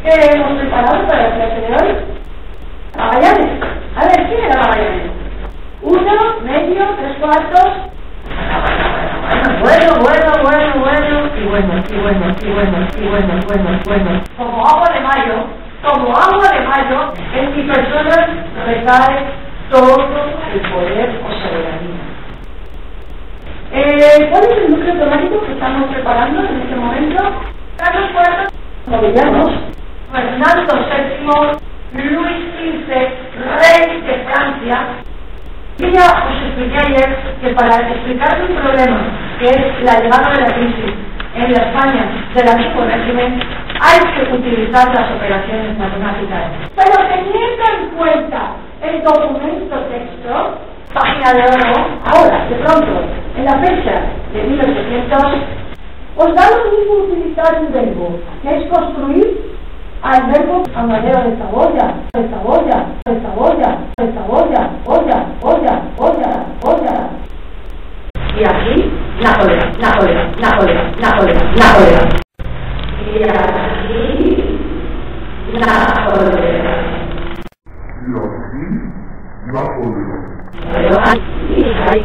que hemos preparado para la clase de hoy. Magallanes. A ver, ¿quién era Magallanes? 1, medio, 3/4. Bueno. Como agua de mayo, en mi persona recae todo el poder o soberanía. ¿Cuál es el núcleo temático que estamos preparando en este momento? Carlos IV, novillanos, Fernando VII, Luis XV, rey de Francia. Y ya os expliqué ayer que para explicar un problema, que es la llegada de la crisis en la España del antiguo régimen, hay que utilizar las operaciones matemáticas. Pero teniendo en cuenta el documento texto, página de oro, ahora, de pronto, en la fecha de 1800, os da lo mismo utilizar un verbo, que es construir al verbo a manera de olla. Y aquí, Napoleón. Y aquí, Napoleón. Pero aquí hay